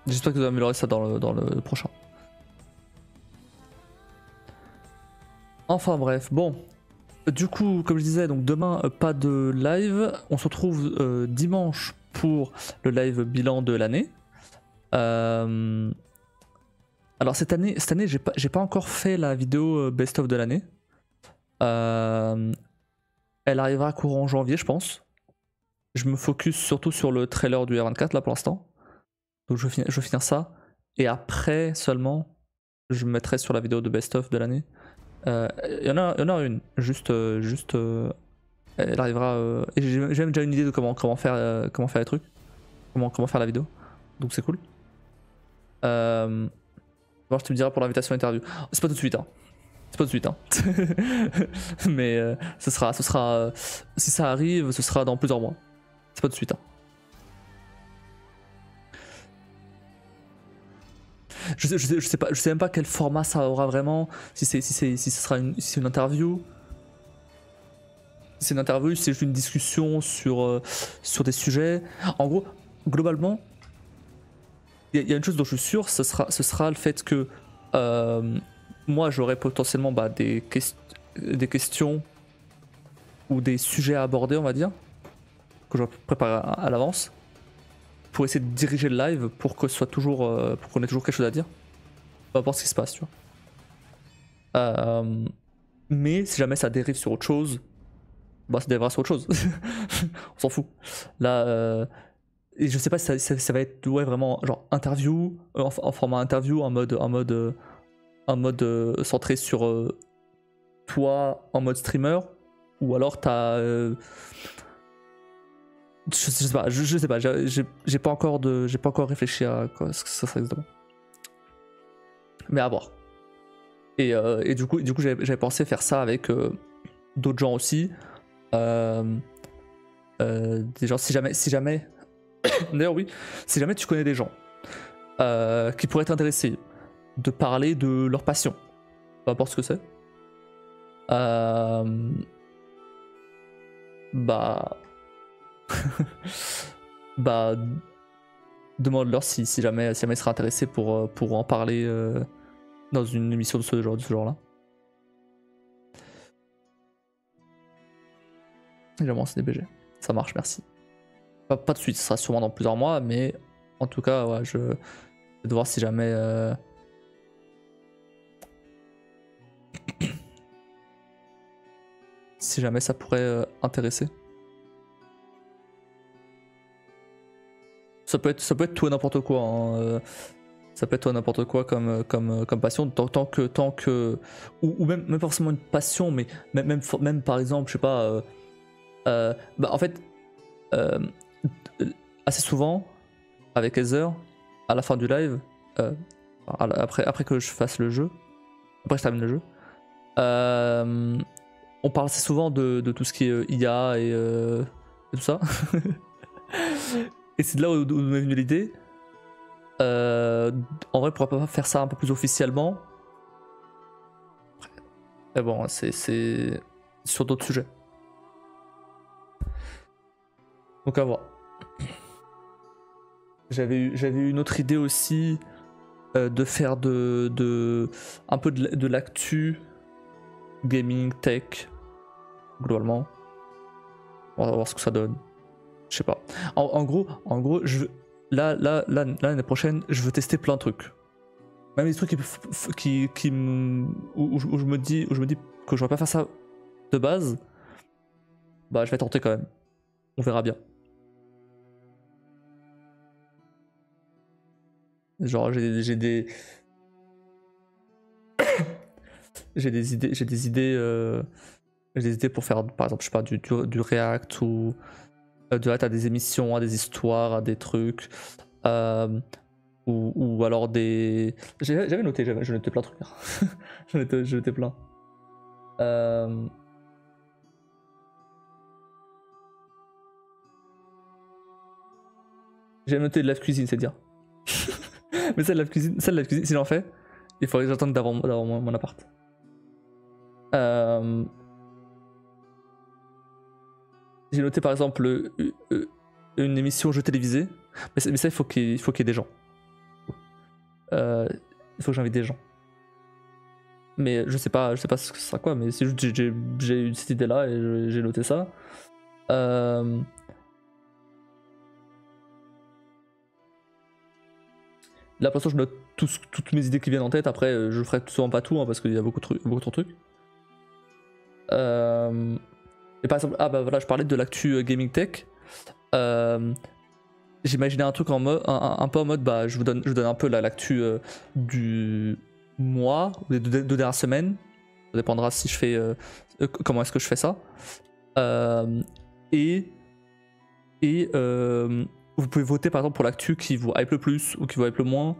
J'espère que vous améliorez ça dans le prochain. Enfin bref, bon. Du coup, comme je disais, donc demain, pas de live. On se retrouve dimanche pour le live bilan de l'année. Alors cette année j'ai pas encore fait la vidéo best of de l'année. Elle arrivera courant janvier, je pense. Je me focus surtout sur le trailer du R24 là pour l'instant. Donc je vais finir ça. Et après seulement, je me mettrai sur la vidéo de best of de l'année. Il y en a une. Juste elle arrivera. Et j'ai même déjà une idée de comment faire les trucs. Comment faire la vidéo. Donc c'est cool. Alors je te dirai pour l'invitation interview. C'est pas tout de suite, hein. C'est pas tout de suite, hein. Mais ce sera si ça arrive, ce sera dans plusieurs mois. C'est pas tout de suite, hein. Je sais même pas quel format ça aura vraiment. Si ce sera une interview. Si c'est une interview, si c'est juste une discussion sur des sujets. En gros, globalement, il y a une chose dont je suis sûr, ce sera le fait que moi j'aurai potentiellement des questions ou des sujets à aborder, on va dire, que je vais préparer à l'avance pour essayer de diriger le live pour que ce soit toujours pour qu'on ait toujours quelque chose à dire, peu importe ce qui se passe, tu vois. Mais si jamais ça dérive sur autre chose, ça dérivera sur autre chose. On s'en fout. Là et je sais pas si ça va être vraiment genre interview, en format interview, en mode centré sur toi en mode streamer, ou alors t'as je sais pas, j'ai pas encore réfléchi à quoi ce que ça serait exactement. Mais à voir. Et du coup j'avais pensé faire ça avec d'autres gens aussi. Des gens, si jamais d'ailleurs oui, si jamais tu connais des gens qui pourraient t'intéresser de parler de leur passion, peu importe ce que c'est, demande-leur si jamais ils seraient intéressés pour en parler dans une émission de ce genre-là. Évidemment, c'est des BG. Ça marche, merci. Pas de suite, ce sera sûrement dans plusieurs mois, mais en tout cas, ouais, je vais voir si jamais. Si jamais ça pourrait intéresser. Ça peut être tout et n'importe quoi. Hein. Ça peut être tout et n'importe quoi comme passion, tant que ou même pas forcément une passion, mais même par exemple, je sais pas. En fait, assez souvent avec Heather, à la fin du live, après que je fasse le jeu, après que je termine le jeu, on parle assez souvent de tout ce qui est IA et tout ça. Et c'est de là où m'est venue l'idée. En vrai, pourquoi pas faire ça un peu plus officiellement. Mais bon, c'est sur d'autres sujets. Donc à voir. J'avais eu une autre idée aussi de faire un peu de l'actu gaming, tech, globalement. On va voir ce que ça donne. Je sais pas. En gros, là, l'année prochaine, je veux tester plein de trucs. Même des trucs où je me dis que je vais pas faire ça de base. Je vais tenter quand même. On verra bien. Genre j'ai des idées pour faire par exemple, je sais pas, du React ou de là t'as des émissions, à des histoires, à des trucs ou alors des j'avais noté plein de trucs. j'en étais plein. J'ai noté de la cuisine, c'est dire. Mais celle de la cuisine, si j'en fais, il faudrait que j'attende d'avoir mon appart. J'ai noté par exemple une émission jeu télévisé, mais ça il faut qu'il y ait des gens. il faut que j'invite des gens. Mais je sais pas ce que ce sera quoi, mais c'est juste j'ai eu cette idée là et j'ai noté ça. Là pour l'instant je note toutes mes idées qui viennent en tête, après je ferai souvent pas tout hein, parce qu'il y a beaucoup de trucs. Et par exemple, ah bah voilà, je parlais de l'actu gaming tech. J'imaginais un truc en mode, un peu en mode, bah je vous donne un peu l'actu du mois ou des deux dernières semaines. Ça dépendra si je fais comment est-ce que je fais ça. Et vous pouvez voter par exemple pour l'actu qui vous hype le plus ou qui vous hype le moins.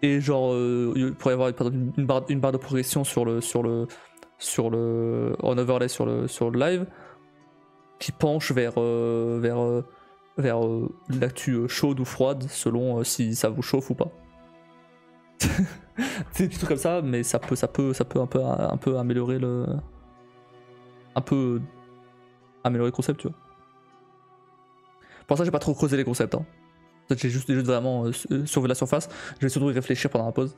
Et genre il pourrait y avoir par exemple, une barre de progression sur le en overlay sur le live qui penche vers l'actu chaude ou froide selon si ça vous chauffe ou pas. C'est des petits trucs comme ça, mais ça peut un peu améliorer le concept, tu vois. Pour ça j'ai pas trop creusé les concepts hein. J'ai juste vraiment survolé la surface. Je vais surtout y réfléchir pendant la pause.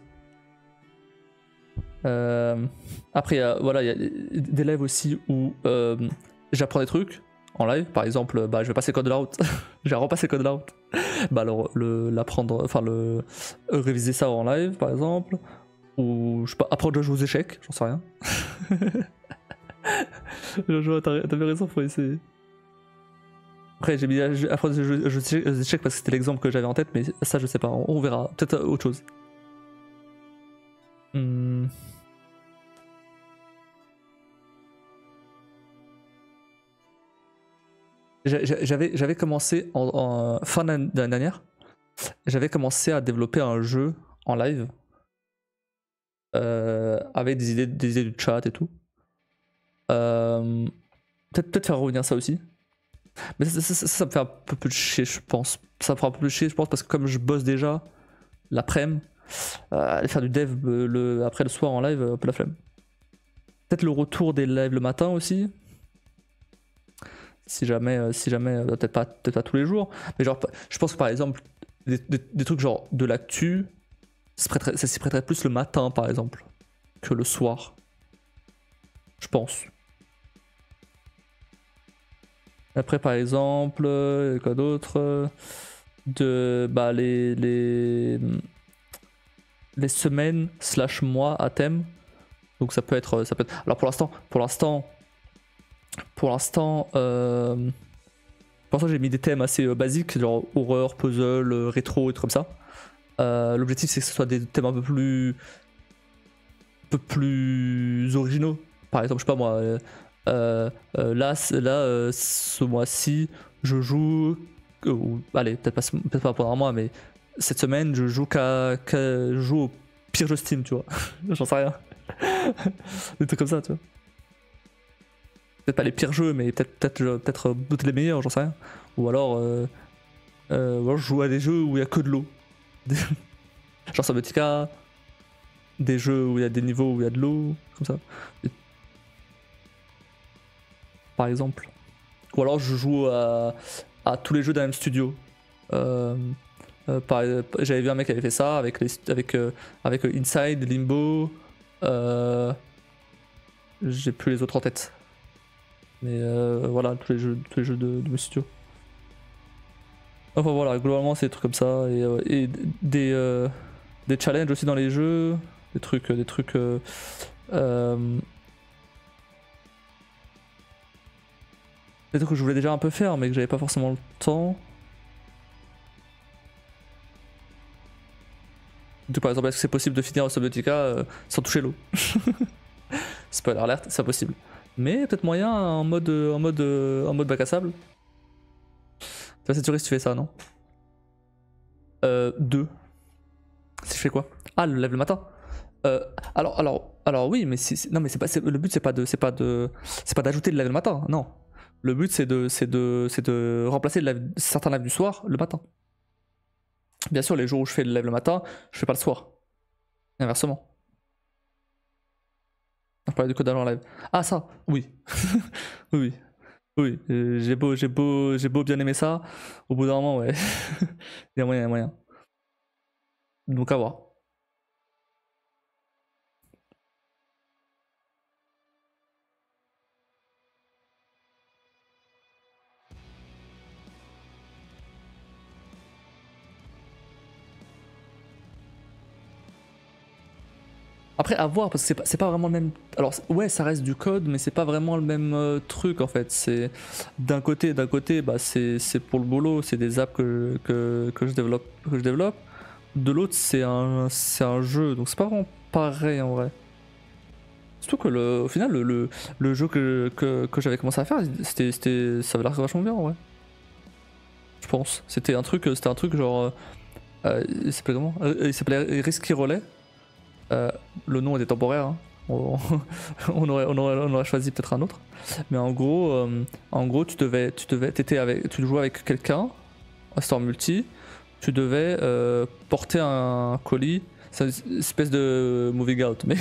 Après voilà, il y a des lives aussi où j'apprends des trucs en live. Par exemple, bah je vais passer code de la route. Je vais repasser code de la route. Bah alors l'apprendre, enfin réviser ça en live par exemple. Ou je sais pas, apprendre à jouer aux échecs, j'en sais rien. T'as bien raison, faut essayer. Après j'ai mis apprendre à jouer aux échecs parce que c'était l'exemple que j'avais en tête, mais ça je sais pas, on verra. Peut-être autre chose. J'avais commencé en fin d'année dernière, j'avais commencé à développer un jeu en live avec des idées de chat et tout. Peut-être faire revenir ça aussi. Mais ça me fait un peu plus chier, je pense. Ça me fera un peu plus chier, je pense, parce que comme je bosse déjà l'après-midi, aller faire du dev après le soir en live, un peu la flemme. Peut-être le retour des lives le matin aussi. Si jamais peut-être pas tous les jours, mais genre je pense que par exemple des trucs genre de l'actu ça s'y prêterait plus le matin par exemple que le soir, je pense. Après par exemple quoi d'autre, de bah les semaines / mois à thème, donc ça peut être alors pour l'instant j'ai mis des thèmes assez basiques, genre horreur, puzzle, rétro et tout comme ça. L'objectif c'est que ce soit des thèmes un peu plus originaux. Par exemple, je sais pas moi, là ce mois-ci, je joue, allez, peut-être pas pendant un mois, mais cette semaine, je joue je joue au pire jeu Steam, tu vois. J'en sais rien. Des trucs comme ça, tu vois. Peut-être pas les pires jeux, mais peut-être les meilleurs, j'en sais rien. Ou alors je joue à des jeux où il y a que de l'eau. Genre Subnautica, des jeux où il y a des niveaux où il y a de l'eau, comme ça. Par exemple. Ou alors je joue à tous les jeux d'un même studio. J'avais vu un mec qui avait fait ça avec Inside, Limbo. J'ai plus les autres en tête. Mais voilà, tous les jeux de mes studios. Enfin voilà, globalement c'est des trucs comme ça. Et des challenges aussi dans les jeux. Des trucs que je voulais déjà un peu faire mais que j'avais pas forcément le temps. Par exemple, est-ce que c'est possible de finir Subnautica sans toucher l'eau? Spoiler alert, c'est impossible. Mais peut-être moyen en mode bac à sable. Tu vas s'assurer si tu fais ça, non? 2. Si je fais quoi? Ah, le live le matin. Alors oui, mais non, mais le but c'est pas d'ajouter le live le matin, non. Le but c'est de remplacer certains lives du soir le matin. Bien sûr, les jours où je fais le live le matin, je fais pas le soir. Et inversement. On parlait du code en live. Ah ça, oui. oui. J'ai beau bien aimer ça, au bout d'un moment, ouais. il y a moyen. Donc à voir. Après, à voir, parce que c'est pas vraiment le même. Alors, ouais, ça reste du code, mais c'est pas vraiment le même truc en fait. C'est d'un côté, bah, c'est pour le boulot, c'est des apps que je développe. De l'autre, c'est un jeu, donc c'est pas vraiment pareil en vrai. Surtout que au final, le jeu que j'avais commencé à faire, ça avait l'air vachement bien en vrai. Je pense. C'était un truc genre. Il s'appelait comment Il s'appelait Risky Relay. Le nom était temporaire, hein. On aurait choisi peut-être un autre. Mais en gros, tu jouais avec quelqu'un, c'était en multi, tu devais porter un colis. C'est une espèce de moving out, mais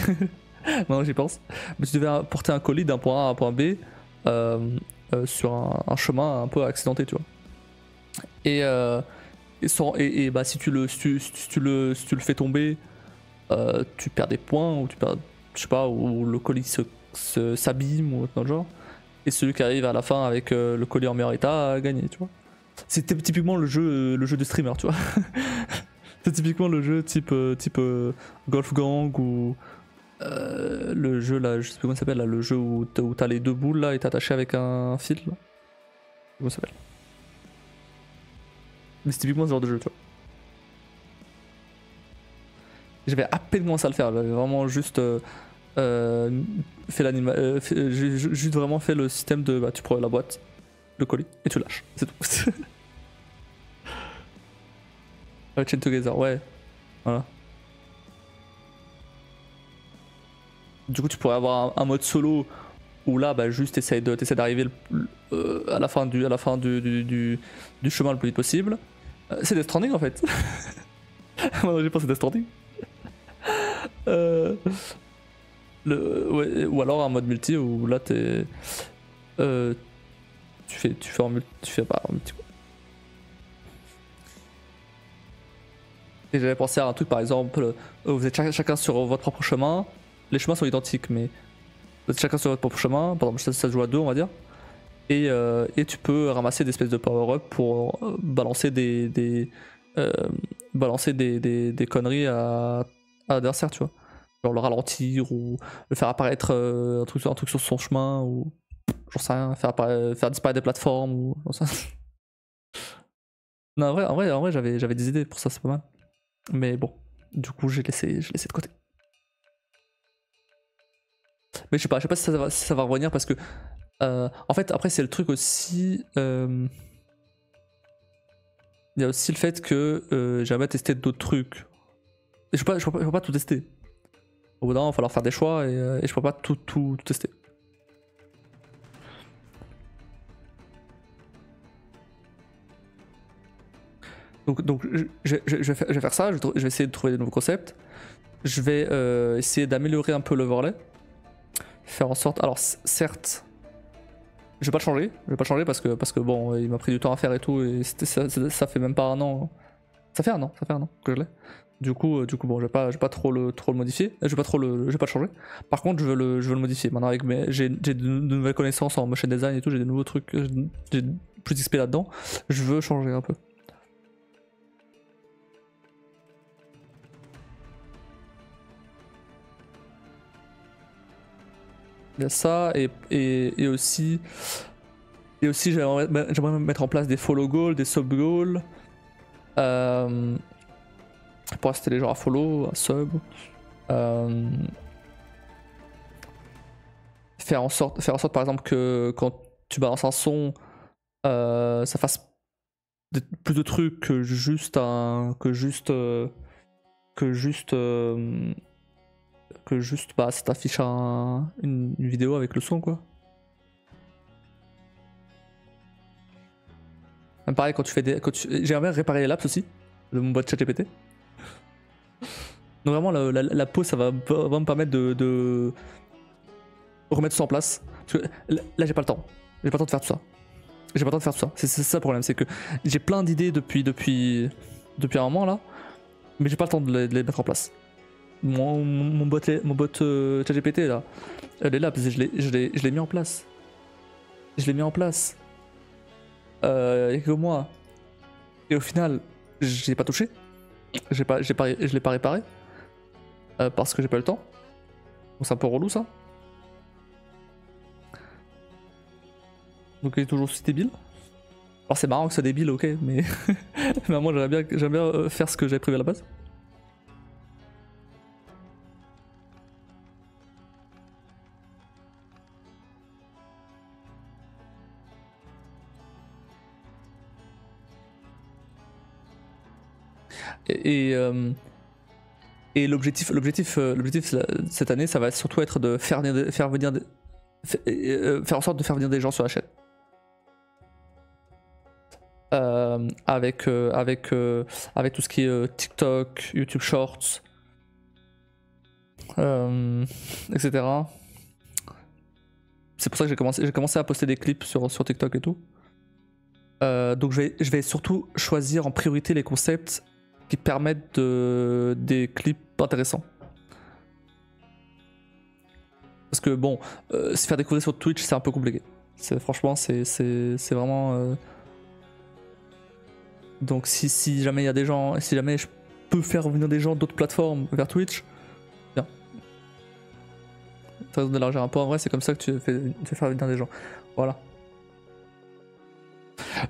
maintenant j'y pense. Mais tu devais porter un colis d'un point A à un point B sur un chemin un peu accidenté, tu vois. Et bah, si tu le fais tomber, tu perds des points, ou tu perds, je sais pas, ou le colis s'abîme ou autre dans le genre. Et celui qui arrive à la fin avec le colis en meilleur état a gagné, tu vois. C'était typiquement le jeu de streamer, tu vois. C'est typiquement le jeu type Golf Gang ou le jeu là, je sais plus comment ça s'appelle là, le jeu où t'as les deux boules là et t'es attaché avec un fil. Là. Comment ça s'appelle? Mais c'est typiquement ce genre de jeu, tu vois. J'avais à peine commencé à le faire, j'avais vraiment juste fait juste vraiment fait le système de bah, tu prends la boîte, le colis et tu lâches, c'est tout. Chain Together, ouais, voilà. Du coup, tu pourrais avoir un mode solo où là, bah, juste t'essaies d'arriver à la fin du chemin le plus vite possible. C'est Death Stranding en fait. Moi j'ai pensé Death Stranding. Ouais, ou alors un mode multi où là t'es. Tu fais en multi. Tu fais pas en multi quoi. Et j'avais pensé à un truc par exemple, vous êtes chacun sur votre propre chemin. Les chemins sont identiques, mais vous êtes chacun sur votre propre chemin. Par exemple, ça se joue à deux, on va dire. Et tu peux ramasser des espèces de power-up pour balancer des conneries à l'adversaire, tu vois. Genre le ralentir ou le faire apparaître un truc sur son chemin ou j'en sais rien, faire disparaître des plateformes ou j'en sais rien. Non, en vrai j'avais des idées pour ça, c'est pas mal. Mais bon, du coup j'ai laissé de côté. Mais je sais pas si ça va revenir parce que en fait après c'est le truc aussi. Il y a aussi le fait que j'aimerais tester d'autres trucs. Et je peux pas tout tester. Au bout d'un moment, il va falloir faire des choix et je peux pas tout tester. Donc je vais faire ça, je vais essayer de trouver des nouveaux concepts. Je vais essayer d'améliorer un peu l'overlay. Faire en sorte. Alors, certes, je vais pas le changer parce que bon, il m'a pris du temps à faire et tout, et ça fait même pas un an. Ça fait un an que je l'ai. Du coup, bon, je vais pas trop le modifier. Je vais pas le changer. Par contre, je veux le modifier. Maintenant, j'ai de nouvelles connaissances en motion design et tout, j'ai des nouveaux trucs, j'ai plus d'XP là-dedans. Je veux changer un peu. Il y a ça et aussi j'aimerais mettre en place des follow goals, des sub goals. Pour inciter les gens à follow, à sub. Faire en sorte par exemple que quand tu balances un son, ça fasse plus de trucs que juste bah ça t'affiche une vidéo avec le son quoi. Même pareil quand tu fais j'aimerais bien réparer les laps aussi de mon bot ChatGPT. Donc vraiment la pause ça va me permettre de remettre tout ça en place. Parce que là j'ai pas le temps. J'ai pas le temps de faire tout ça. J'ai pas le temps de faire tout ça. C'est ça le problème, c'est que j'ai plein d'idées depuis un moment là. Mais j'ai pas le temps de les mettre en place. Mon bot ChatGPT là, elle est là parce que je l'ai mis en place. Je l'ai mis en place. Il y a que moi. Et au final, je l'ai pas touché. Je l'ai pas réparé. Parce que j'ai pas eu le temps. Donc c'est un peu relou ça. Donc il est toujours aussi débile. Alors c'est marrant que c'est débile, ok, mais, mais moi j'aimerais bien faire ce que j'avais prévu à la base. Et l'objectif cette année, ça va surtout être de faire en sorte de faire venir des gens sur la chaîne. Avec tout ce qui est TikTok, YouTube Shorts, etc. C'est pour ça que j'ai commencé à poster des clips sur TikTok et tout. Donc je vais surtout choisir en priorité les concepts qui permettent des clips intéressants. Parce que bon, se faire découvrir sur Twitch, c'est un peu compliqué. Franchement, c'est vraiment... Donc si jamais il y a des gens, si jamais je peux faire revenir des gens d'autres plateformes vers Twitch, bien. T'as raison d'élargir un peu, en vrai c'est comme ça que tu fais faire venir des gens. Voilà.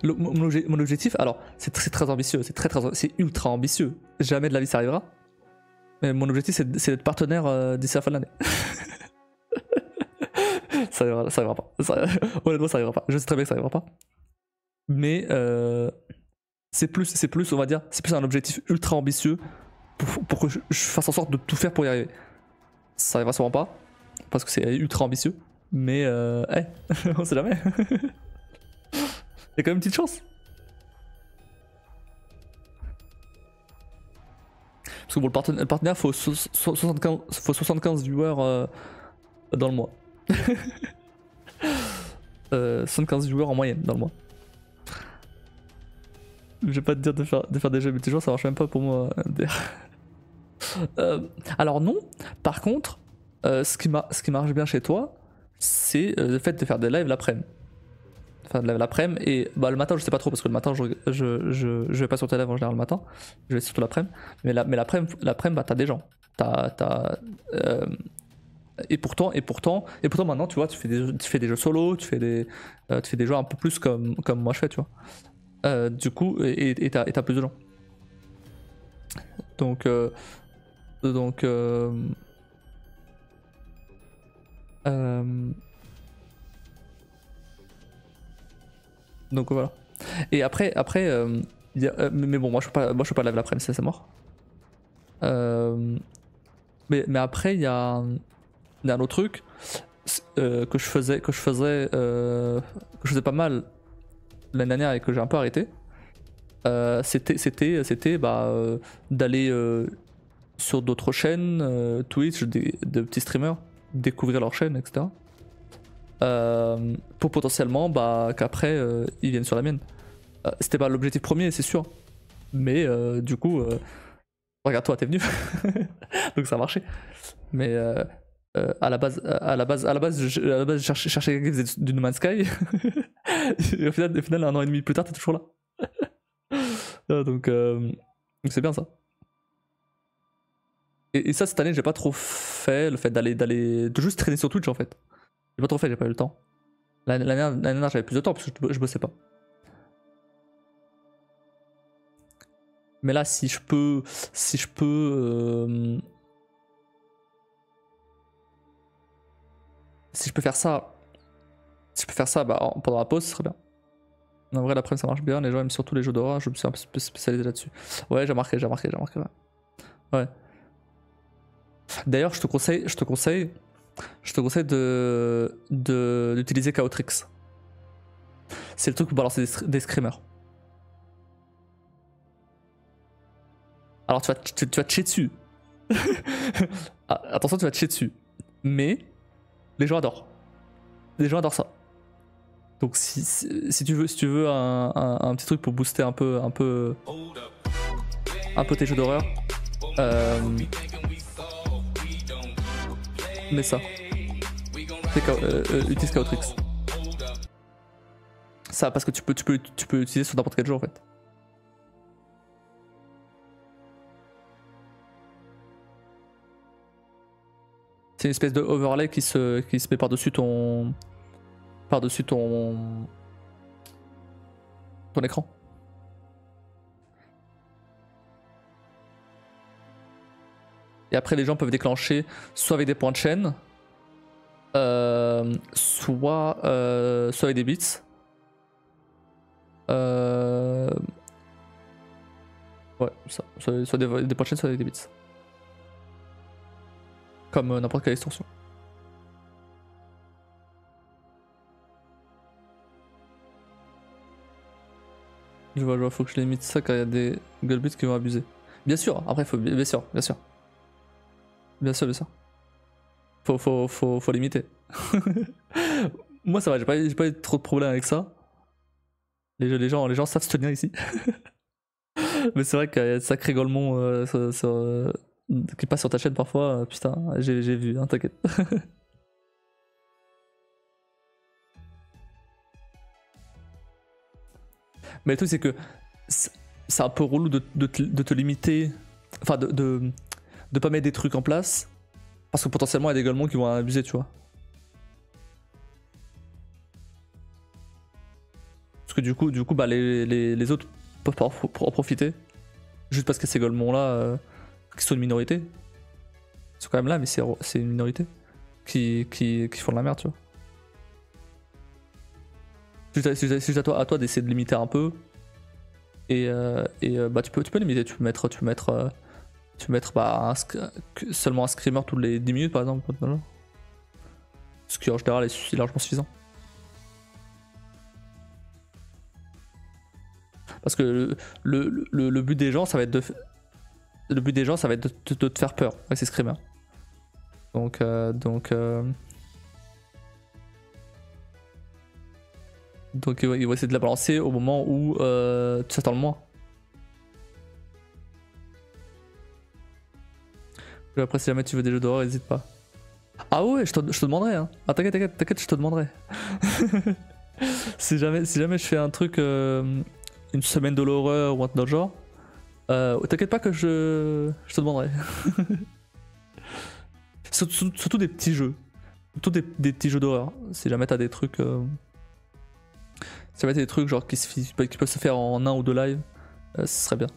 Mon objectif, alors c'est très ambitieux, c'est ultra ambitieux. Jamais de la vie ça arrivera. Mais mon objectif c'est d'être partenaire d'ici la fin de l'année. ça arrivera pas. Honnêtement ça arrivera pas. Je sais très bien que ça arrivera pas. Mais c'est plus, on va dire, c'est plus un objectif ultra ambitieux pour que je fasse en sorte de tout faire pour y arriver. Ça arrivera sûrement pas, parce que c'est ultra ambitieux, mais on sait jamais. Il y a quand même une petite chance. Parce que pour le partenaire, faut 75 viewers dans le mois. 75 viewers en moyenne dans le mois. Je vais pas te dire de faire des jeux multijoueurs, ça marche même pas pour moi. Alors non, par contre, ce qui marche bien chez toi, c'est le fait de faire des lives l'après-midi. Faire des lives l'après-midi, et bah, le matin je sais pas trop, parce que le matin je vais pas sur tes lives en général le matin, je vais surtout l'après-midi. Mais l'après-midi bah, t'as des gens. Et pourtant maintenant tu vois, tu fais des jeux solo, tu fais des jeux un peu plus comme moi je fais, tu vois. Du coup, et t'as plus de gens. Donc voilà. Et après mais bon, moi je peux pas live l'après-midi, c'est mort. Mais après il y a un autre truc que je faisais pas mal l'année dernière et que j'ai un peu arrêté. C'était d'aller sur d'autres chaînes, Twitch, de petits streamers, découvrir leur chaîne, etc. Pour potentiellement qu'après ils viennent sur la mienne. C'était pas l'objectif premier, c'est sûr. Mais du coup, regarde toi, t'es venu. Donc ça a marché. Mais à la base, je cherchais quelqu'un qui faisait du No Man's Sky. Et au final, 1 an et demi plus tard, t'es toujours là. Donc c'est bien ça. Et ça, cette année, j'ai pas trop fait le fait de juste traîner sur Twitch en fait. J'ai pas trop fait, j'ai pas eu le temps. L'année dernière, j'avais plus de temps parce que je bossais pas. Mais là, si je peux faire ça, pendant la pause, ce serait bien. En vrai, l'après-midi ça marche bien, les gens aiment surtout les jeux d'horreur, je me suis un peu spécialisé là-dessus. Ouais, j'ai remarqué. Ouais. D'ailleurs, je te conseille d'utiliser Chaotrix. C'est le truc pour balancer des screamers. Alors tu vas te chier dessus. Attention, tu vas te chier dessus. Mais les gens adorent. Les gens adorent ça. Donc si tu veux un petit truc pour booster un peu tes jeux d'horreur, Mais ça. Utilise Chaotrix. Ça, parce que tu peux l'utiliser sur n'importe quel jeu en fait. C'est une espèce de overlay qui se met par-dessus ton écran. Et après les gens peuvent déclencher soit avec des points de chaîne, soit avec des bits. Ouais, ça. Soit des points de chaîne, soit avec des bits. Comme n'importe quelle extension. Je vois, faut que je limite ça quand il y a des gueulebits qui vont abuser. Bien sûr, après faut. Bien sûr. Faut limiter. Moi ça va, j'ai pas eu trop de problèmes avec ça. Les gens savent se tenir ici. Mais c'est vrai qu'il y a de sacrés golemons qui passent sur ta chaîne parfois. Putain, j'ai vu, hein, t'inquiète. Mais le truc c'est que c'est un peu relou de te limiter, enfin de pas mettre des trucs en place, parce que potentiellement il y a des golemons qui vont en abuser, tu vois. Parce que du coup bah, les autres peuvent pas en profiter, juste parce que ces golemons là, qui sont une minorité, ils sont quand même là, mais c'est une minorité qui font de la merde, tu vois. C'est à toi d'essayer de limiter un peu. Et bah tu peux limiter, tu peux mettre bah, seulement un screamer tous les 10 minutes par exemple. Ce qui en général est largement suffisant. Parce que le but des gens ça va être de te faire peur avec ces screamers. Donc ils vont essayer de la balancer au moment où tu t'attends le moins. Après si jamais tu veux des jeux d'horreur, n'hésite pas. Ah ouais, je te demanderai hein. Ah t'inquiète, je te demanderai. si jamais je fais un truc, une semaine de l'horreur ou un truc dans le genre, t'inquiète pas que je te demanderai. Surtout des petits jeux. Surtout des petits jeux d'horreur. Si jamais t'as des trucs... Si jamais t'as des trucs genre qui peuvent se faire en 1 ou 2 lives, ce serait bien.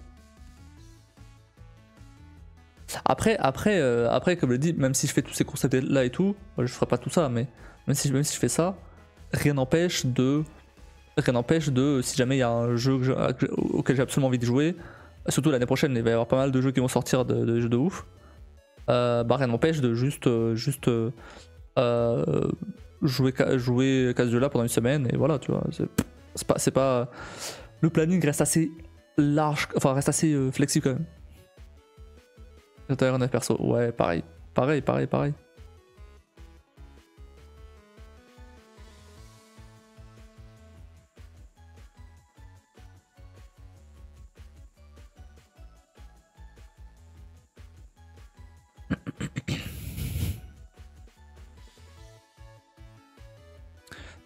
Après, comme je l'ai dit, même si je fais tous ces concepts là et tout, je ferai pas tout ça, mais même si je fais ça, rien n'empêche de, si jamais il y a un jeu auquel j'ai absolument envie de jouer, surtout l'année prochaine, il va y avoir pas mal de jeux qui vont sortir de jeux de ouf, bah rien n'empêche de juste jouer qu'à ce jeu là pendant une semaine, et voilà, tu vois, c'est pas... Le planning reste assez large, enfin reste assez flexible quand même. Intérieur 9 perso, ouais, pareil.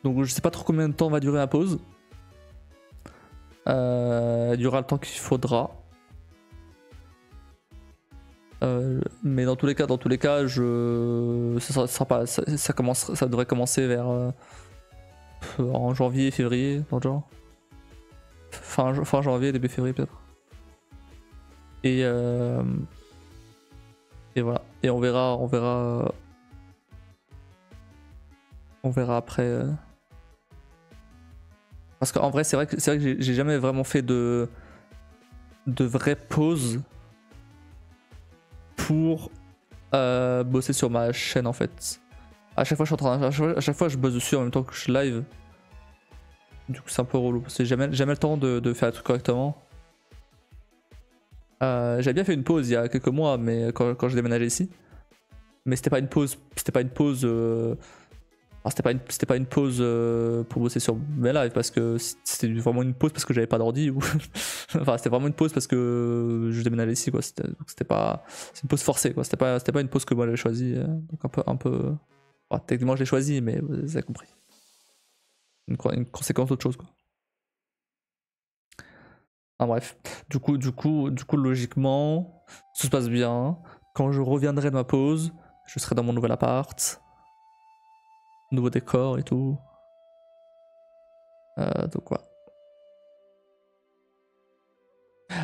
Donc je sais pas trop combien de temps va durer la pause. Elle durera le temps qu'il faudra. Mais dans tous les cas, ça devrait commencer vers en janvier, février, dans le genre. Fin janvier, début février peut-être. Et voilà. Et on verra après. Parce qu'en vrai, c'est vrai que j'ai jamais vraiment fait de vraie pause pour bosser sur ma chaîne en fait. À chaque fois je bosse dessus en même temps que je live. Du coup c'est un peu relou parce que j'ai jamais le temps de faire le truc correctement. J'avais bien fait une pause il y a quelques mois, mais quand j'ai déménagé ici. Mais c'était pas une pause. Alors c'était pas une pause pour bosser sur mes lives, parce que c'était vraiment une pause parce que j'avais pas d'ordi, ou enfin c'était vraiment une pause parce que je déménageais ici, quoi. C'est une pause forcée, quoi. C'était pas une pause que moi j'avais choisie, donc un peu... Enfin, techniquement je l'ai choisie, mais vous avez compris. Une conséquence d'autre chose, quoi. Ah, bref, du coup, logiquement, tout se passe bien. Quand je reviendrai de ma pause, je serai dans mon nouvel appart, nouveau décor et tout. Donc voilà.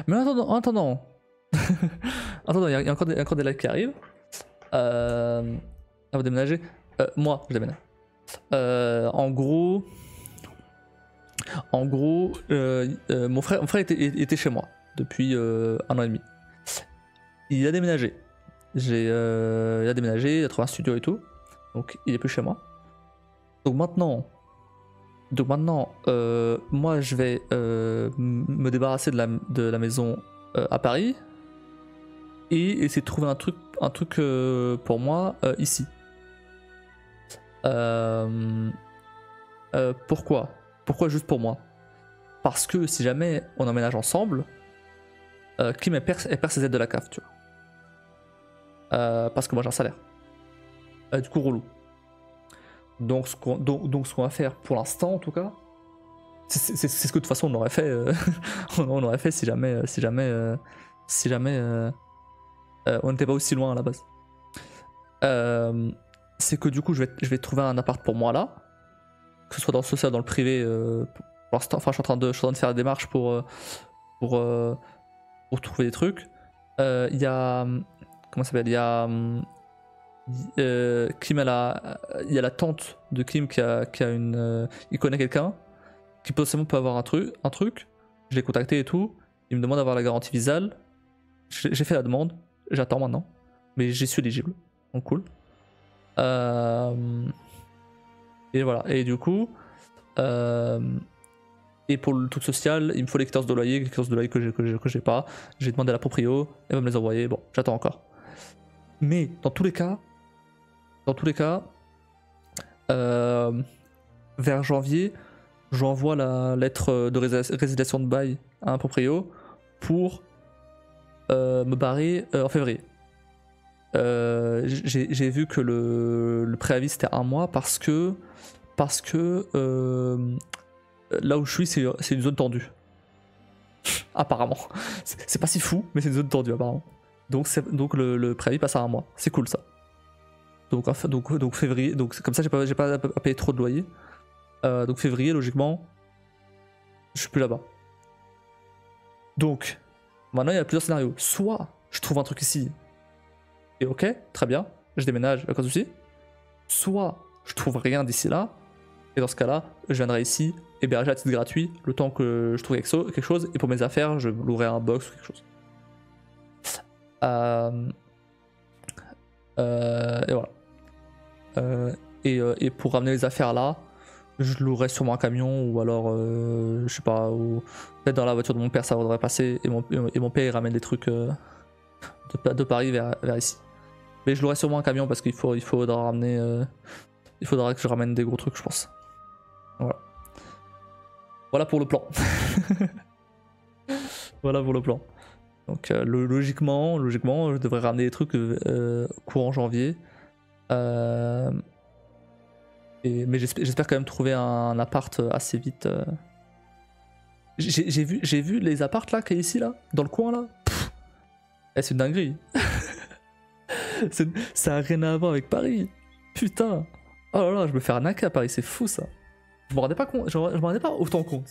Mais en attendant, il y a encore des lives qui arrivent. À vous déménager. Moi, je déménage. En gros, mon frère était chez moi depuis 1 an et demi. Il a déménagé. Il a déménagé, il a trouvé un studio et tout. Donc il est plus chez moi. Donc maintenant, moi je vais me débarrasser de la maison à Paris et essayer de trouver un truc pour moi ici. Pourquoi juste pour moi? Parce que si jamais on emménage ensemble, Kim elle perd ses aides de la CAF, tu vois. Parce que moi j'ai un salaire. Du coup relou. Donc ce qu'on va faire pour l'instant en tout cas, c'est ce que de toute façon on aurait fait, on aurait fait si jamais on n'était pas aussi loin à la base. C'est que du coup je vais trouver un appart pour moi là, que ce soit dans le social, dans le privé. Pour l'instant, enfin je suis en train de faire la démarche pour trouver des trucs. Il y a comment ça s'appelle, il y a Kim, il y a la tante de Kim qui a une, il connaît quelqu'un qui potentiellement peut avoir un truc. Je l'ai contacté et tout. Il me demande d'avoir la garantie Visal. J'ai fait la demande. J'attends maintenant, mais j'y suis éligible. Donc cool. Et voilà. Et du coup, et pour le truc social, il me faut les quittances de loyer, que j'ai pas. J'ai demandé à la proprio, elle va me les envoyer. Bon, j'attends encore. Mais dans tous les cas, vers janvier, j'envoie la lettre de résiliation de bail à un proprio pour me barrer en février. J'ai vu que le préavis c'était 1 mois parce que là où je suis c'est une zone tendue. Apparemment. C'est pas si fou, mais c'est une zone tendue apparemment. Donc le préavis passe à 1 mois. C'est cool ça. Donc février, donc comme ça j'ai pas à payer trop de loyer. Donc février logiquement, je suis plus là-bas. Donc maintenant il y a plusieurs scénarios. Soit je trouve un truc ici, et ok, très bien, je déménage, aucun souci. Soit je trouve rien d'ici là, et dans ce cas-là, je viendrai ici, héberger à titre gratuit, le temps que je trouve quelque chose, et pour mes affaires, je louerai un box ou quelque chose. Et voilà. Et pour ramener les affaires là, je louerai sûrement un camion, ou alors, je sais pas, ou peut-être dans la voiture de mon père ça devrait passer, et mon père il ramène des trucs de Paris vers ici. Mais je louerai sûrement un camion parce qu'il faudra ramener, il faudra que je ramène des gros trucs, je pense. Voilà. Voilà pour le plan. Voilà pour le plan. Donc logiquement, je devrais ramener des trucs courant janvier. Mais j'espère quand même trouver un appart assez vite. J'ai vu les apparts là qu'il y a ici là, dans le coin là. C'est une dinguerie. Ça a rien à voir avec Paris. Putain. Oh là là, je me fais arnaquer à Paris, c'est fou ça. Je me rendais pas compte, je me rendais pas autant compte.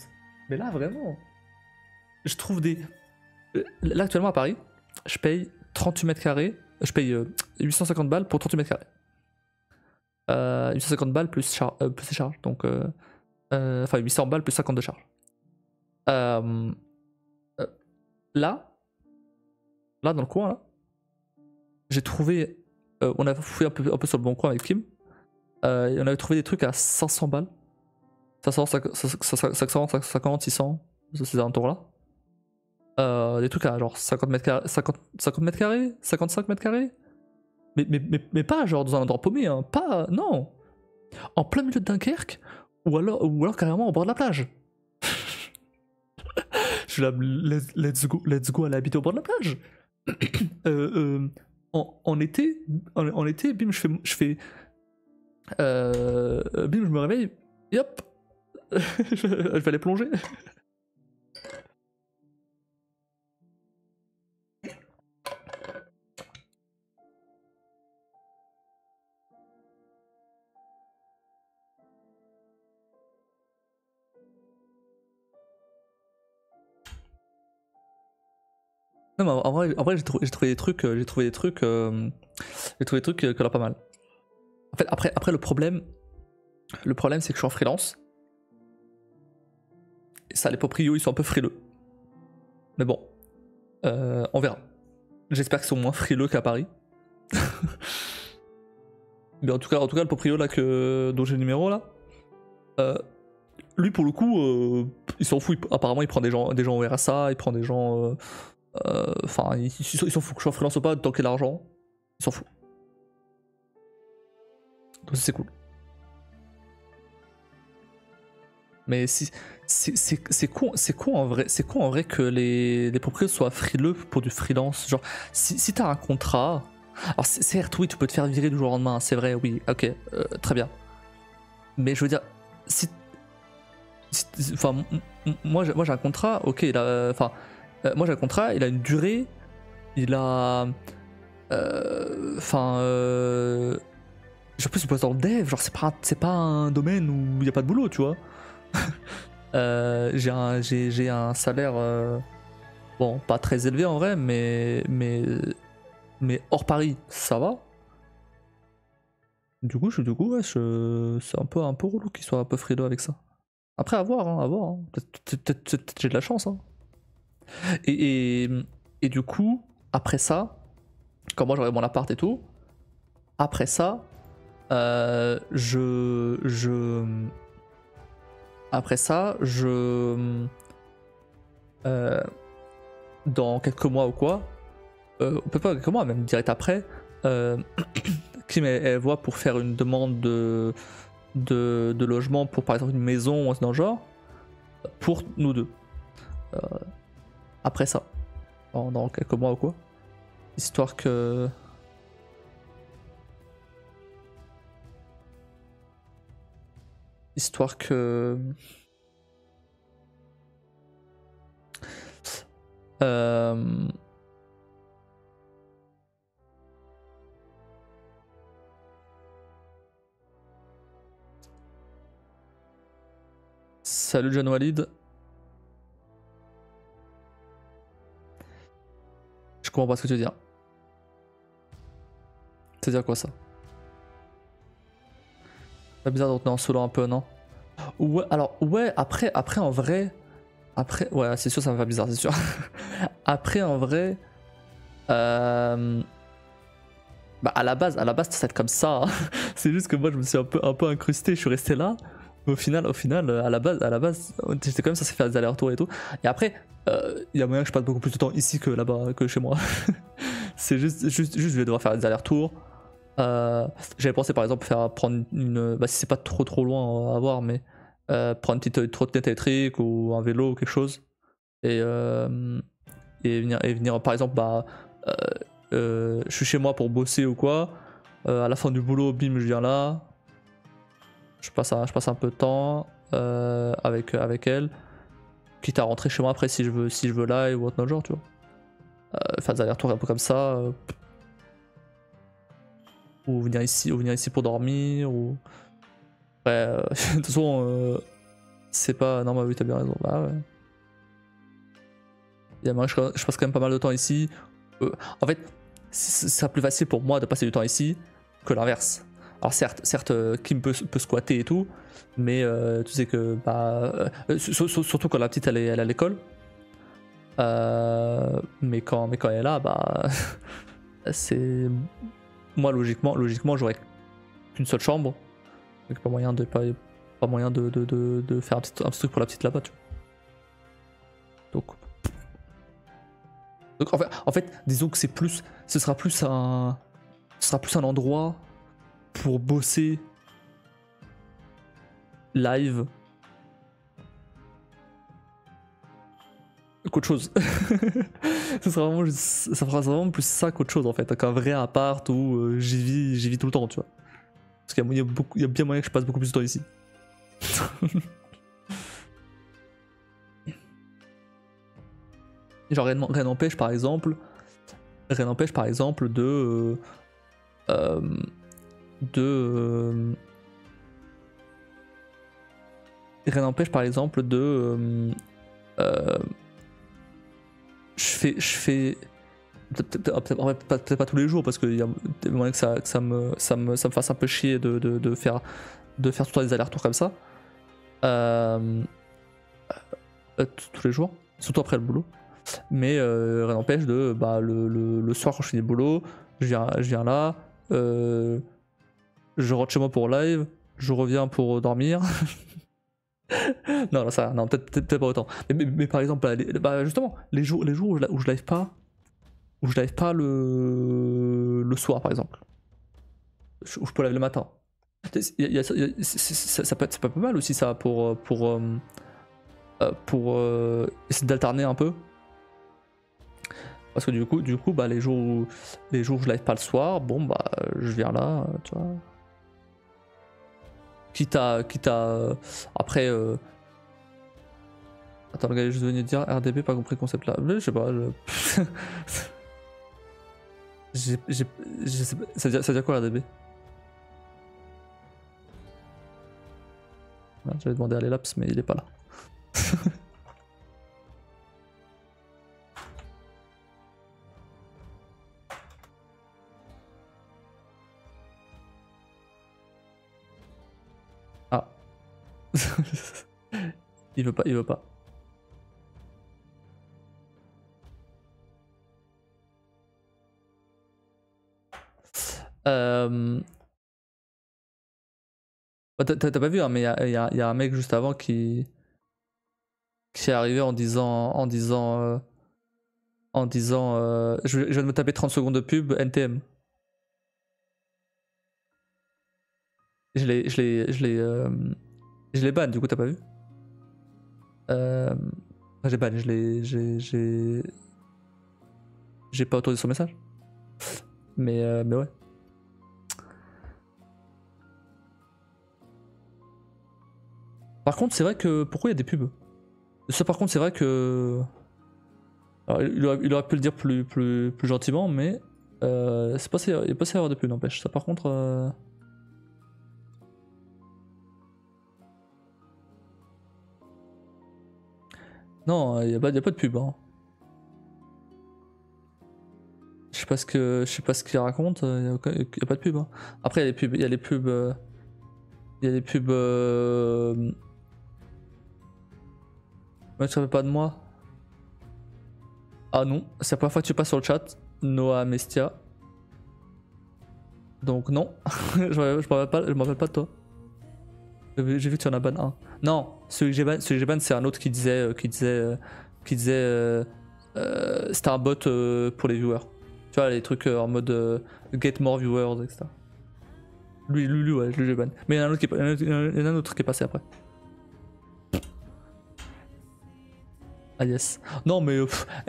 Mais là vraiment, je trouve des... Là actuellement à Paris, je paye 38 mètres carrés, je paye 850 balles pour 38 mètres carrés. 850 balles plus les charges, donc enfin 800 balles plus 50 de charges. Là dans le coin là, j'ai trouvé, on a fouillé un peu sur le bon coin avec Kim, et on avait trouvé des trucs à 500 balles, 550, 600, ces alentours là. Des trucs à genre 50 mètres carrés, 50 mètres carrés, 55 mètres carrés, mais pas genre dans un endroit paumé, hein, pas, non, En plein milieu de Dunkerque, ou alors carrément au bord de la plage. Je suis là, let's go aller habiter au bord de la plage. En été, bim, bim, je me réveille, et hop, je vais aller plonger. Non, mais en vrai, j'ai trouvé des trucs, qui ont l'air pas mal. En fait, après le problème, c'est que je suis en freelance. Et ça, les proprios, ils sont un peu frileux. Mais bon, on verra. J'espère qu'ils sont moins frileux qu'à Paris. Mais en tout cas, le proprio là dont j'ai le numéro là, lui pour le coup, il s'en fout. Apparemment, il prend des gens au RSA, il prend des gens. Enfin, il s'en fout que je sois freelance ou pas, tant qu'il y a l'argent, il s'en fout. Donc c'est cool. Mais c'est con en vrai que les propriétaires soient frileux pour du freelance. Genre, si t'as un contrat, alors certes oui, tu peux te faire virer du jour au lendemain, c'est vrai, oui, ok, très bien. Mais je veux dire, enfin, moi j'ai un contrat, ok, il a, enfin, moi j'ai un contrat, il a une durée, il a, enfin, je sais pas si c'est dans le dev, genre c'est pas un domaine où il y a pas de boulot, tu vois. J'ai un salaire, bon, pas très élevé en vrai, mais hors Paris, ça va. Du coup, ouais, c'est un peu relou qu'il soit un peu frileux avec ça. Après, à voir, hein, à voir. Hein. Peut-être j'ai de la chance. Hein. Et du coup, après ça, quand moi j'aurai mon appart et tout, après ça, après ça, dans quelques mois ou quoi, peut pas quelques mois, même direct après, Kim elle voit pour faire une demande de logement pour par exemple une maison ou un truc dans le genre, pour nous deux. Après ça, dans quelques mois ou quoi, histoire que. Histoire que. Salut John Walid. Je comprends pas ce que tu veux dire. C'est-à-dire quoi ça? C'est bizarre de retenir en solo un peu, non? Ouais, alors, ouais, après en vrai. Après, ouais, c'est sûr, ça me fait bizarre, c'est sûr. Après, en vrai. Bah, à la base, ça va être comme ça. Hein. C'est juste que moi, je me suis un peu incrusté, je suis resté là. Mais au final, à la base, j'étais quand même censé faire des allers-retours et tout. Et après, il y a moyen que je passe beaucoup plus de temps ici que là-bas, que chez moi. C'est juste, je vais devoir faire des allers-retours. J'avais pensé par exemple prendre une. Bah, si c'est pas trop loin à voir, mais prendre une petite trottinette électrique ou un vélo ou quelque chose. Et venir par exemple, bah, je suis chez moi pour bosser ou quoi. À la fin du boulot, bim, je viens là. Je passe un peu de temps avec elle. Quitte à rentrer chez moi après si je veux live ou autre genre, tu vois. Faire des allers-retours un peu comme ça. Ou venir ici pour dormir. Ou. Ouais, de toute façon, c'est pas. Non, bah oui, t'as bien raison. Bah ouais. Je passe quand même pas mal de temps ici. En fait, c'est plus facile pour moi de passer du temps ici que l'inverse. Alors certes, Kim peut squatter et tout, mais tu sais que bah, surtout quand la petite elle est à l'école. Mais quand elle est là, bah c'est moi logiquement j'aurais qu'une seule chambre, donc pas moyen de faire un petit truc pour la petite là-bas, tu vois. Donc en fait, disons que ce sera plus un endroit pour bosser live qu'autre chose. ça fera vraiment plus ça qu'autre chose en fait, qu'un vrai appart où j'y vis tout le temps, tu vois. Parce qu'il y a bien moyen que je passe beaucoup plus de temps ici. Genre rien n'empêche par exemple de rien n'empêche par exemple de je fais peut-être pas tous les jours parce qu'il y a moyen que ça me fasse un peu chier de faire tout le temps des allers-retours comme ça tous les jours, surtout après le boulot. Mais rien n'empêche de le soir quand je finis le boulot, je viens là, je rentre chez moi pour live, je reviens pour dormir. non, ça, non, peut-être pas autant. Mais par exemple, justement, les jours où je live pas, le soir par exemple, où je peux live le matin. Ça peut être pas mal aussi ça pour essayer d'alterner un peu. Parce que du coup les jours où je live pas le soir, bon bah je viens là, tu vois. Quitte à après attends, le gars est juste venu dire RDB pas compris le concept là. Mais je sais pas. Je sais pas, ça veut dire quoi RDB? J'avais demandé à l'Elaps mais il est pas là. Ah. il veut pas. T'as pas vu hein, mais il y a un mec juste avant qui est arrivé en disant je viens de me taper 30 secondes de pub NTM. Je l'ai ban, du coup t'as pas vu? J'ai ban, j'ai pas autorisé son message. Mais ouais. Par contre, c'est vrai que pourquoi il y a des pubs? Ça par contre, c'est vrai que alors, il aurait pu le dire plus gentiment, mais c'est pas il est pas censé y avoir de pubs, n'empêche. Ça par contre non, il y a pas de pub hein. Je sais pas ce qu'il raconte, il y a pas de pub hein. Après il y a les pubs ouais, tu savais pas de moi? Ah non, c'est la première fois que tu passes sur le chat, Noah Mestia. Donc non, je me rappelle pas de toi. J'ai vu que tu en as ban un. Non, celui que j'ai ban, c'est un autre qui disait c'était un bot pour les viewers. Tu vois, les trucs en mode get more viewers, etc. Lui, ouais, lui j'ai ban. Mais il y en a un autre qui est passé après. Ah yes. Non mais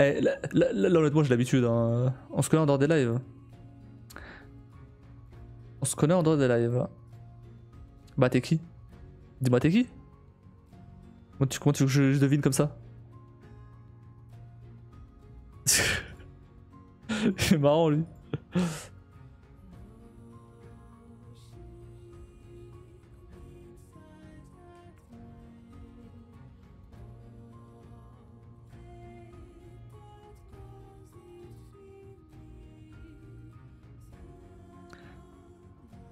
là, honnêtement j'ai l'habitude. Hein. On se connaît en dehors des lives. Bah t'es qui? Dis-moi t'es qui? Comment tu veux que je devine comme ça? C'est marrant lui.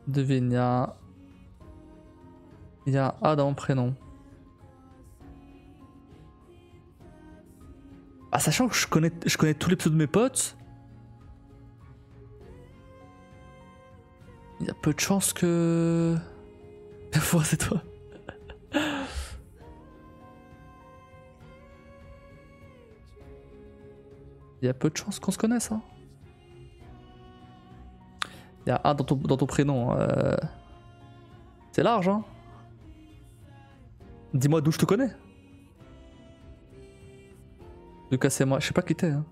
Devine, il y a A dans mon prénom. Ah, sachant que je connais tous les pseudos de mes potes, il y a peu de chances que... Fois c'est toi. Il y a peu de chances qu'on se connaisse. Hein. Il y a A dans ton prénom. C'est large, hein. Dis-moi d'où je te connais. Lucas, c'est moi. Je sais pas qui t'es. Hein.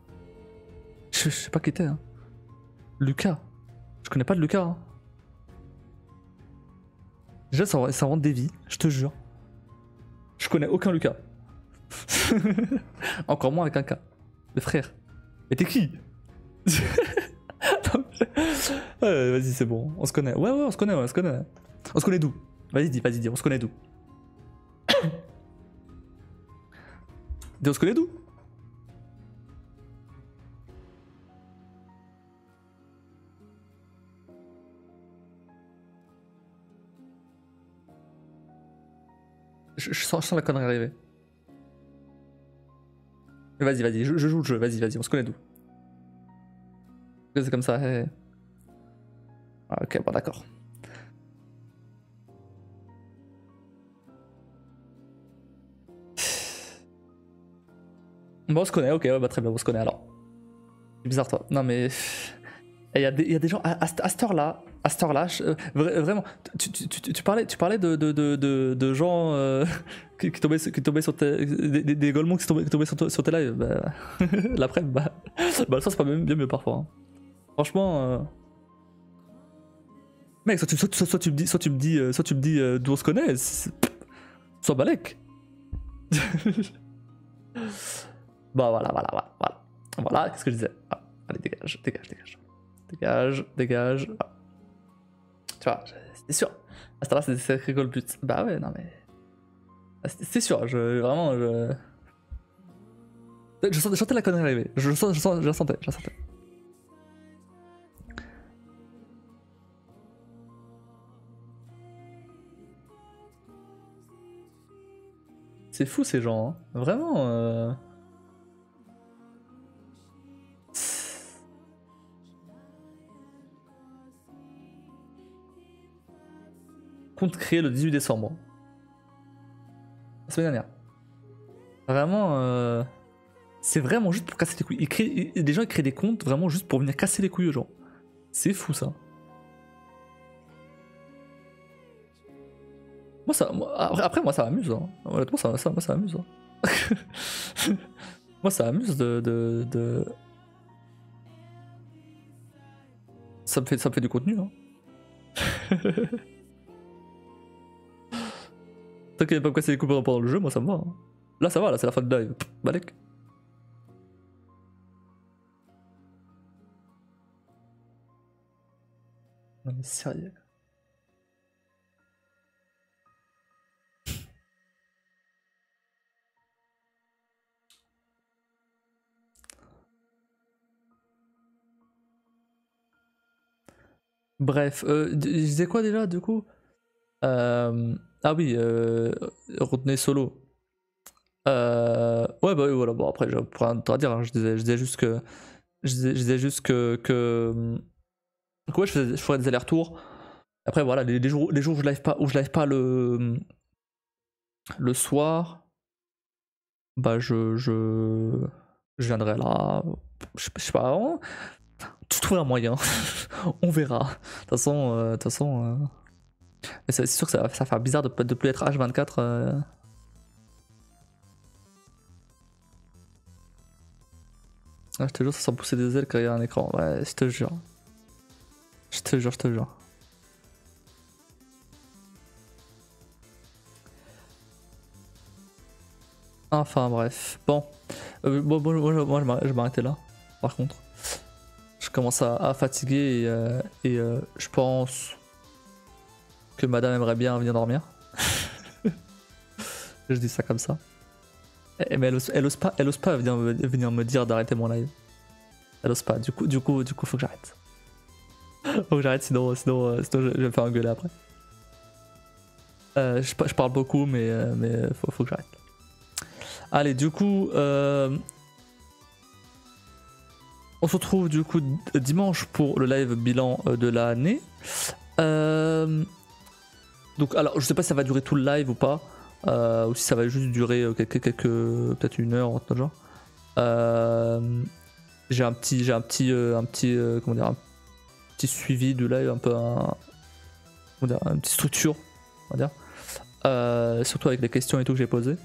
Je sais pas qui t'es. Hein. Lucas. Je connais pas de Lucas. Hein. Déjà, ça invente des vies, je te jure. Je connais aucun Lucas. Encore moins avec un K. Mais frère. Mais t'es qui? Ouais, vas-y, c'est bon. On se connaît. Ouais, on se connaît, on se connaît. On se connaît d'où? Vas-y, dis, on se connaît d'où? Dis, on se connaît d'où? Je sens la connerie arriver. Vas-y, je joue le jeu, vas-y, on se connaît d'où? C'est comme ça, hey. Ah, ok, bon d'accord. Bon, on se connaît, ok, ouais, bah très bien, on se connaît alors. C'est bizarre toi. Non mais... Il y a des gens, à cette heure-là, vraiment, tu parlais de gens qui tombaient sur tes... Des golemons qui tombaient sur tes lives. Bah, l'après, bah ça c'est pas bien mieux parfois. Hein. Franchement... Mec, soit tu me dis d'où on se connaît, soit balèque. Bah voilà, qu'est-ce que je disais? Ah, allez, dégage. Ah. Tu vois, c'était sûr. À ce là c'est rigolo le but. Bah ouais, non mais... C'était sûr, je sentais la connerie arriver. Je la sentais. C'est fou ces gens, hein. Vraiment... Compte créé le 18 décembre. La semaine dernière. Vraiment... C'est vraiment juste pour casser les couilles. Des gens ils créent des comptes vraiment juste pour venir casser les couilles aux gens. C'est fou ça. Après moi ça m'amuse. Hein. Honnêtement moi ça m'amuse. Hein. Moi ça m'amuse de... Ça me fait du contenu. Hein. Tant qu'il n'y a pas me casser les couilles pendant le jeu, moi ça me va. Hein. Là ça va, là c'est la fin de live. Balek. Non mais sérieux. Bref, je disais quoi déjà du coup? Ah oui, retenez solo. Ouais bah oui voilà, bon après j'ai rien d'autre à dire, hein. Je disais juste que... Je disais juste que ouais, je ferais des allers-retours. Après voilà, les jours où je live pas le soir, bah je viendrai là. Je sais pas, tu trouveras un moyen. On verra. De toute façon, c'est sûr que ça va faire bizarre de plus être H24. Ah, je te jure, ça sent pousser des ailes quand il y a un écran. Ouais, je te jure. Je te jure. Enfin bref, bon. Moi je vais m'arrêter là, par contre. Je commence à fatiguer et je pense que madame aimerait bien venir dormir. Je dis ça comme ça. Mais elle ose pas venir me dire d'arrêter mon live. Elle ose pas, du coup faut que j'arrête. Faut que j'arrête, sinon je vais me faire engueuler après. Je parle beaucoup, mais faut que j'arrête. Allez, du coup, on se retrouve du coup dimanche pour le live bilan de l'année. Donc, alors, je sais pas si ça va durer tout le live ou pas, ou si ça va juste durer peut-être une heure, autre genre. J'ai un petit comment dire, un petit suivi du live, un peu une petite structure, on va dire. surtout avec les questions et tout que j'ai posées.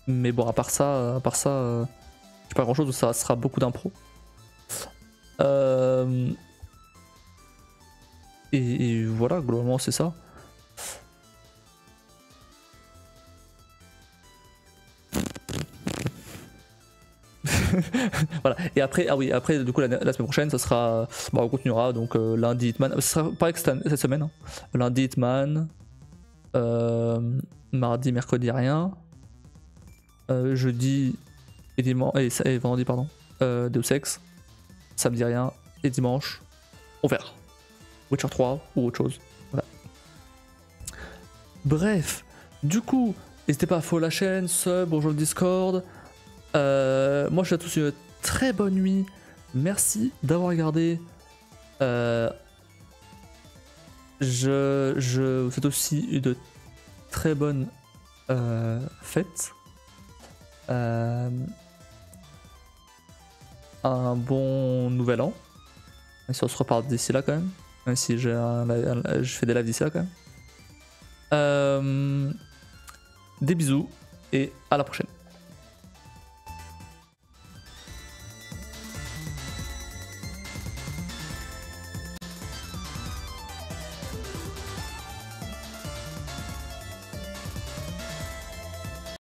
Mais bon, à part ça, j'ai pas grand chose, ça sera beaucoup d'impro. Et voilà, globalement, c'est ça. Voilà. Et après, ah oui, après, du coup, la semaine prochaine, ça sera. Bah, on continuera. Donc, lundi Hitman. Ce sera pareil que cette semaine. Hein. Lundi Hitman. Mardi, mercredi, rien. Jeudi et dimanche. Et vendredi, pardon. Deus Ex. Samedi, rien. Et dimanche, on verra. Witcher 3 ou autre chose. Voilà. Bref, du coup, n'hésitez pas à follow la chaîne, sub, bonjour le Discord. Moi, je vous souhaite à tous une très bonne nuit. Merci d'avoir regardé. Je vous souhaite aussi une très bonne fête. Un bon nouvel an. Et si on se reparle d'ici là quand même. Même si je fais des lives d'ici là quand même. Des bisous et à la prochaine.